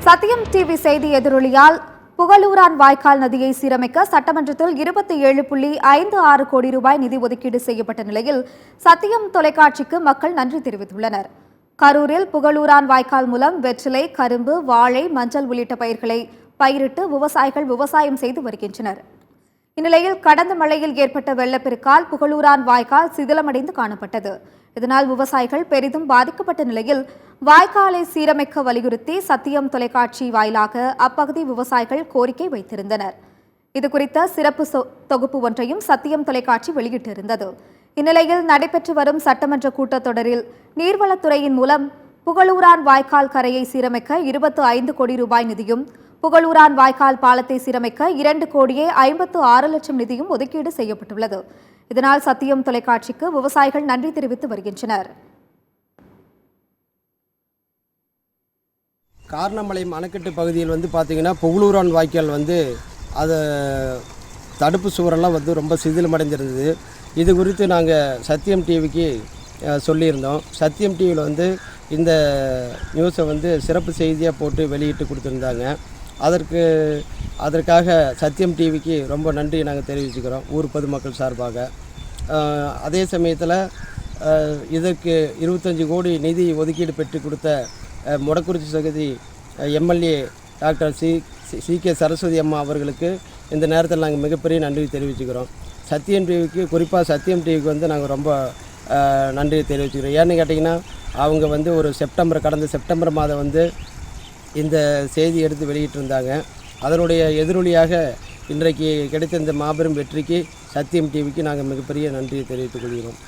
சத்தியம் டிவி செய்தி எதிரொலியால் புகழூரான் வாய்க்கால் நதியை சீரமைக்க சட்டமன்றத்தில் 27.56 கோடி ரூபாய் நிதி ஒதுக்கீடு செய்யப்பட்ட நிலையில் சத்தியம் தொலைக்காட்சிக்கு மக்கள் நன்றி தெரிவித்துள்ளனர். கரூரில் புகழூரான் வாய்க்கால் மூலம் வெற்றிலை, கரும்பு, வாழை, மஞ்சள் உள்ளிட்ட பயிர்களை பயிரிட்டு விவசாயிகள் விவசாயம் செய்து வருகின்றனர். இந்நிலையில் கடந்த மழையில் ஏற்பட்ட வெள்ளப்பெருக்கால் புகழூரான் வாய்க்கால் சிதிலமடைந்து காணப்பட்டது. இதனால் விவசாயிகள் பெரிதும் பாதிக்கப்பட்ட நிலையில் வாய்க்காலை சீரமைக்க வலியுறுத்தி சத்தியம் தொலைக்காட்சி வாயிலாக அப்பகுதி விவசாயிகள் கோரிக்கை வைத்திருந்தனர். இதுகுறித்த சிறப்பு தொகுப்பு ஒன்றையும் சத்தியம் தொலைக்காட்சி வெளியிட்டிருந்தது. இந்நிலையில் நடைபெற்று வரும் சட்டமன்ற கூட்டத்தொடரில் நீர்வளத்துறையின் மூலம் புகழூரான் வாய்க்கால் கரையை சீரமைக்க 25 கோடி ரூபாய் நிதியும், புகழூரான் வாய்க்கால் பாலத்தை சீரமைக்க 2,56 லட்சம் நிதியும் ஒதுக்கீடு செய்யப்பட்டுள்ளது. இதனால் சத்தியம் தொலைக்காட்சிக்கு விவசாயிகள் நன்றி தெரிவித்து வருகின்றனர். காரணமலை அணைக்கட்டு பகுதியில் பார்த்தீங்கன்னா புகழூரான் வாய்க்கால் அது தடுப்பு சுவரெல்லாம் ரொம்ப சிதிலமடைந்திருந்தது. இது குறித்து நாங்கள் சத்தியம் டிவிக்கு சொல்லியிருந்தோம். சத்தியம் டிவியில் இந்த நியூஸை சிறப்பு செய்தியாக போட்டு வெளியிட்டு கொடுத்துருந்தாங்க. அதற்காக சத்தியம் டிவிக்கு ரொம்ப நன்றி நாங்கள் தெரிவிச்சுக்கிறோம் ஊர் பொதுமக்கள் சார்பாக. அதே சமயத்தில் இதற்கு 25 கோடி நிதி ஒதுக்கீடு பெற்று கொடுத்த மொடக்குறிச்சி தொகுதி எம்எல்ஏ டாக்டர் சி.கே. சரஸ்வதி அம்மா அவர்களுக்கு இந்த நேரத்தில் நாங்கள் மிகப்பெரிய நன்றி தெரிவிச்சுக்கிறோம். சத்தியம் டிவிக்கு, குறிப்பாக சத்தியம் டிவிக்கு நாங்கள் ரொம்ப நன்றி தெரிவிச்சுக்கிறோம். ஏன்னு கேட்டிங்கன்னா அவங்க கடந்த செப்டம்பர் மாதம் இந்த செய்தி எடுத்து வெளியிட்டிருந்தாங்க. அதனுடைய எதிரொலியாக இன்றைக்கு கிடைத்த இந்த மாபெரும் வெற்றிக்கு சத்தியம் டிவிக்கு நாங்கள் மிகப்பெரிய நன்றியை தெரிவித்துக் கொள்கிறோம்.